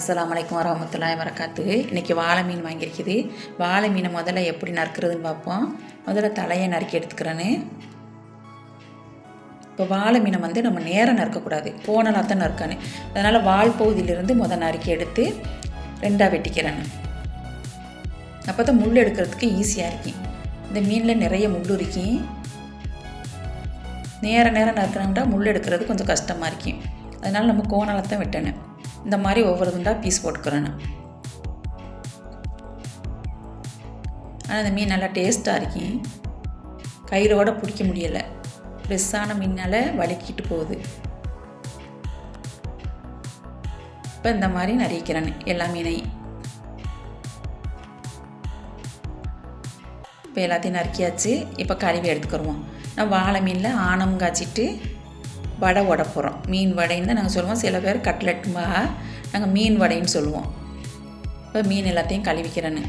அஸ்ஸலாமு அலைக்கும் வரஹ்மத்துல்லாஹி வரகாத்துஹு. இன்றைக்கி வாழை மீன் வாங்கியிருக்குது. வாழை மீனை முதல்ல எப்படி நறுக்கிறதுன்னு பார்ப்போம். முதல்ல தலையை நறுக்கி எடுத்துக்கிறேன்னு. இப்போ வாழை மீனை நம்ம நேரம் நறுக்கக்கூடாது, போனலாம் தான் நறுக்கணும். அதனால் வால் பகுதியிலிருந்து நறுக்கி எடுத்து ரெண்டாக வெட்டிக்கிறேன்னு. அப்போ தான் முள் எடுக்கிறதுக்கு ஈஸியாக இருக்கும். இந்த மீனில் நிறைய முள் இருக்கும். நேரம் நறுக்கணும்னா முள் எடுக்கிறது கொஞ்சம் கஷ்டமாக இருக்கும். அதனால் நம்ம கோணால் தான் வெட்டணும். இந்த மாதிரி ஒவ்வொரு துண்டாக பீஸ் போட்டுக்கிறேன். ஆனால் இந்த மீன் நல்லா டேஸ்ட்டாக இருக்கும். கையிலோட பிடிக்க முடியலை, ஃப்ரெஷ்ஷான மீனால் வலிக்கிட்டு போகுது. இப்போ இந்த மாதிரி நறுக்கிறேன் எல்லா மீனையும். இப்போ எல்லாத்தையும் நறுக்கியாச்சு. இப்போ கழுவி எடுத்துக்கிடுவோம். நான் வாழை மீனில் ஆணம் காய்ச்சிட்டு வடை உட போகிறோம். மீன் வடைன்னு தான் நாங்கள் சொல்லுவோம். சில பேர் கட்லெட்டுமா, நாங்கள் மீன் வடைன்னு சொல்லுவோம். இப்போ மீன் எல்லாத்தையும் கழுவிக்கிறேன்னு.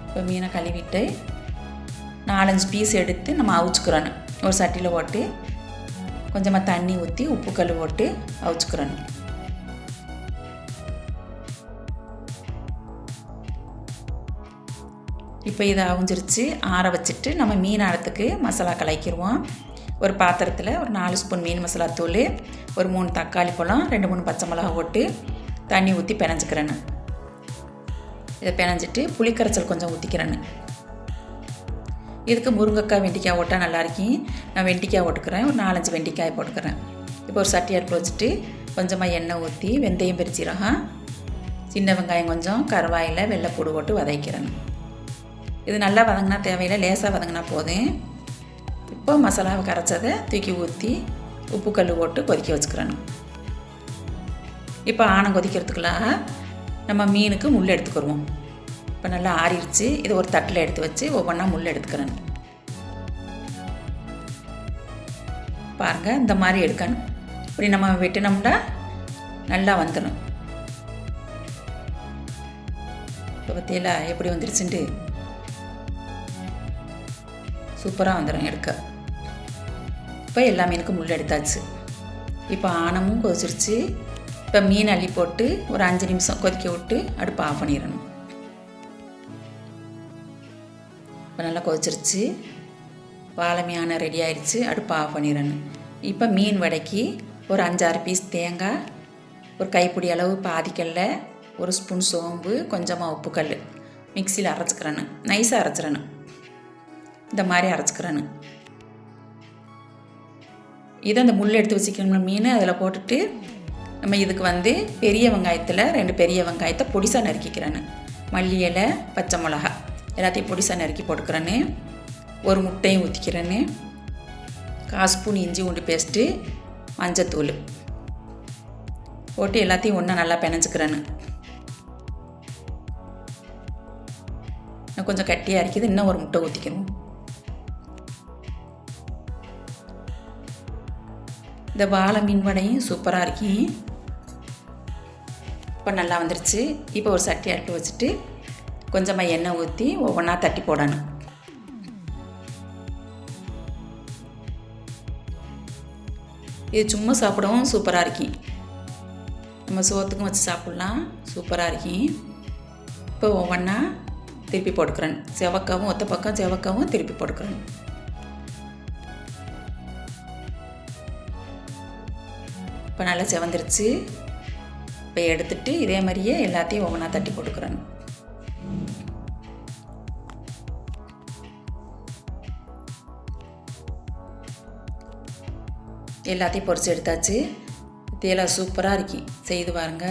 இப்போ மீனை கழுவிட்டு 4-5 பீஸ் எடுத்து நம்ம அவிச்சுக்கிறோன்னு. ஒரு சட்டியில் போட்டு கொஞ்சமாக தண்ணி ஊற்றி உப்பு கல் போட்டு அவிச்சுக்கிறோன்னு. இப்போ இதை அவிஞ்சிருச்சு. ஆற வச்சுட்டு நம்ம மீன் ஆறத்துக்கு மசாலா கலக்கிடுவோம். ஒரு பாத்திரத்தில் ஒரு 4 ஸ்பூன் மீன் மசாலா தூள், ஒரு 3 தக்காளி பழம், 2-3 பச்சை மிளகா போட்டு தண்ணி ஊற்றி பிணைஞ்சிக்கிறேன்னு. இதை பிணைஞ்சிட்டு புளிக்கரைச்சல் கொஞ்சம் ஊற்றிக்கிறேன்னு. இதுக்கு முருங்கைக்காய் வெண்டைக்காய் போட்டால் நல்லாயிருக்கும். நான் வெண்டைக்காய் போட்டுக்கிறேன். ஒரு 4-5 வெண்டைக்காய் போட்டுக்கிறேன். இப்போ ஒரு சட்டி அடுப்பு வச்சுட்டு கொஞ்சமாக எண்ணெய் ஊற்றி வெந்தயம், பெருஞ்சீரகம், சின்ன வெங்காயம் கொஞ்சம், கருவாயில், வெள்ளைப்பூடு போட்டு வதக்கிறேன்னு. இது நல்லா வதங்கினா தேவையில்லை, லேசாக வதங்கினா போதும். இப்போ மசாலாவை கரைச்சதை தூக்கி ஊற்றி உப்பு கல் போட்டு கொதிக்க வச்சுக்கிறேன். இப்போ ஆணம் கொதிக்கிறதுக்குள்ளாக நம்ம மீனுக்கு முள் எடுத்துக்கிடுவோம். இப்போ நல்லா ஆறிடுச்சு. இதை ஒரு தட்டில் எடுத்து வச்சு ஒவ்வொன்றா முள் எடுத்துக்கிறேன். பாருங்கள், இந்த மாதிரி எடுக்கணும். இப்படி நம்ம வெட்டினோம்னா நல்லா வந்துடும். இப்போ பற்றியில எப்படி வந்துருச்சுன்ட்டு சூப்பராக வந்துடும் எடுக்க. இப்போ எல்லா மீனுக்கும் முள் எடுத்தாச்சு. இப்போ ஆணமும் கொதிச்சிருச்சு. இப்போ மீன் அள்ளி போட்டு ஒரு 5 நிமிஷம் கொதிக்க விட்டு அடுப்பு ஆஃப் பண்ணிடணும். இப்போ நல்லா கொதிச்சிருச்சு. வாழை மீன் ரெடி ஆயிடுச்சு. அடுப்பு ஆஃப் பண்ணிடணும். இப்போ மீன் வடைக்கு ஒரு 5-6 பீஸ் தேங்காய், ஒரு கைப்பிடி அளவு பாதிக்கல்ல, 1 ஸ்பூன் சோம்பு, கொஞ்சமாக உப்பு கல் மிக்சியில் அரைச்சிக்கிறேன்னு. நைஸாக அரைச்சிடணும். இந்த மாதிரி அரைச்சிக்கிறேன்னு. இதை அந்த முள் எடுத்து வச்சுக்கணும் மீன் அதில் போட்டுட்டு நம்ம இதுக்கு பெரிய வெங்காயத்தில் 2 பெரிய வெங்காயத்தை பொடிசாக நறுக்கிக்கிறேன்னு. மல்லி இலை, பச்சை மிளகா எல்லாத்தையும் பொடிசாக நறுக்கி போட்டுக்கிறேன்னு. ஒரு முட்டையும் ஊற்றிக்கிறேன்னு. 1/4 ஸ்பூன் இஞ்சி பூண்டு பேஸ்ட்டு, மஞ்சத்தூள் போட்டு எல்லாத்தையும் ஒன்றா நல்லா பிணைஞ்சிக்கிறேன்னு. கொஞ்சம் கட்டியாக இருக்குது. இன்னும் ஒரு முட்டை ஊற்றிக்கணும். இந்த வாழை மீன் வடையும் சூப்பராக இருக்கும். இப்போ நல்லா வந்துருச்சு. இப்போ ஒரு சட்டி அடுப்பு வச்சுட்டு கொஞ்சமாக எண்ணெய் ஊற்றி ஒவ்வொன்றா தட்டி போடணும். இது சும்மா சாப்பிடவும் சூப்பராக இருக்கும். நம்ம சோத்துக்கும் வச்சு சாப்பிட்லாம், சூப்பராக இருக்கும். இப்போ ஒவ்வொன்றா திருப்பி போட்டுக்கிறேன். செவக்காவும் ஒத்த பக்கம் செவக்காவும் திருப்பி போட்டுக்கிறேன். இப்போ நல்லா செவந்துருச்சு. இப்போ எடுத்துட்டு இதே மாதிரியே எல்லாத்தையும் ஒவ்வொன்றா தட்டி போட்டுக்கிறேன். எல்லாத்தையும் பொரிச்சு எடுத்தாச்சு. இதெல்லாம் சூப்பராக இருக்கு, செய்து பாருங்க.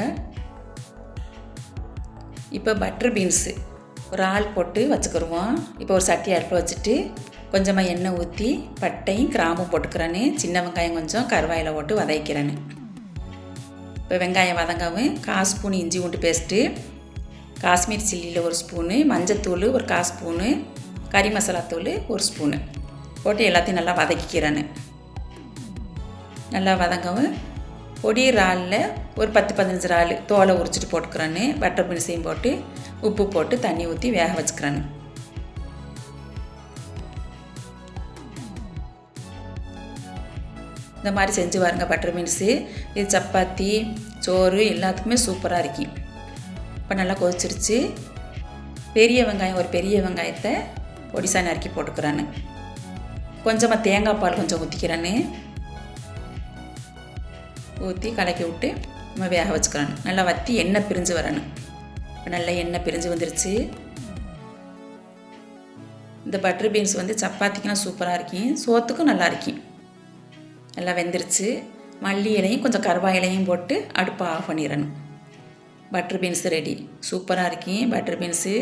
இப்போ பட்டர் பீன்ஸு ஒரு ஆள் போட்டு வச்சுக்கிடுவோம். இப்போ ஒரு சட்டி அடுப்பு வச்சுட்டு கொஞ்சமாக எண்ணெய் ஊற்றி பட்டையும் கிராம்பும் போட்டுக்கிறேன்னு. சின்ன வெங்காயம் கொஞ்சம், கருவாயில் போட்டு வதக்கிறேன்னு. இப்போ வெங்காயம் வதங்கவும் 1/4 ஸ்பூன் இஞ்சி பூண்டு பேஸ்ட்டு, காஷ்மீர் சில்லியில் 1 ஸ்பூனு, மஞ்சத்தூள் ஒரு 1/4 ஸ்பூனு, கறி மசாலா தூள் 1 ஸ்பூனு போட்டு எல்லாத்தையும் நல்லா வதக்கிக்கிறேன்னு. நல்லா வதங்கவும் பொடி இறாலில் ஒரு 10-15 இறால் தோலை உரிச்சிட்டு போட்டுக்கிறேன்னு. பட்டர் பீன்ஸையும் போட்டு உப்பு போட்டு தண்ணி ஊற்றி வேக வச்சுக்கிறேன்னு. இந்த மாதிரி செஞ்சு பாருங்க பட்டர் பீன்ஸு. இது சப்பாத்தி, சோறு எல்லாத்துக்குமே சூப்பராக இருக்கும். இப்போ நல்லா கொதிச்சிருச்சு. பெரிய வெங்காயம், ஒரு பெரிய வெங்காயத்தை பொடிசா நறுக்கி போட்டுக்கிறான்னு. கொஞ்சமாக தேங்காய் பால் கொஞ்சம் ஊற்றிக்கிறேன்னு. ஊற்றி கலக்கி விட்டு நம்ம வேக வச்சுக்கிறான்னு. நல்லா வற்றி எண்ணெய் பிரிஞ்சு வரணும். இப்போ நல்லா எண்ணெய் பிரிஞ்சு வந்துருச்சு. இந்த பட்டர் பீன்ஸ் வந்து சப்பாத்திக்கெலாம் சூப்பராக இருக்கும், சோத்துக்கும் நல்லா இருக்கும். நல்லா வெந்துருச்சு. மல்லி இலையும் கொஞ்சம் கருவாய் இலையும் போட்டு அடுப்பை ஆஃப் பண்ணிடணும். Butter beans ready. சூப்பராக இருக்கும் பட்டர் பீன்ஸு.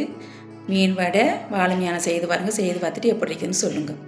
மீன் வடை, வாழை மீனை செய்து பாருங்கள். செய்து பார்த்துட்டு எப்படி இருக்குதுன்னு சொல்லுங்கள்.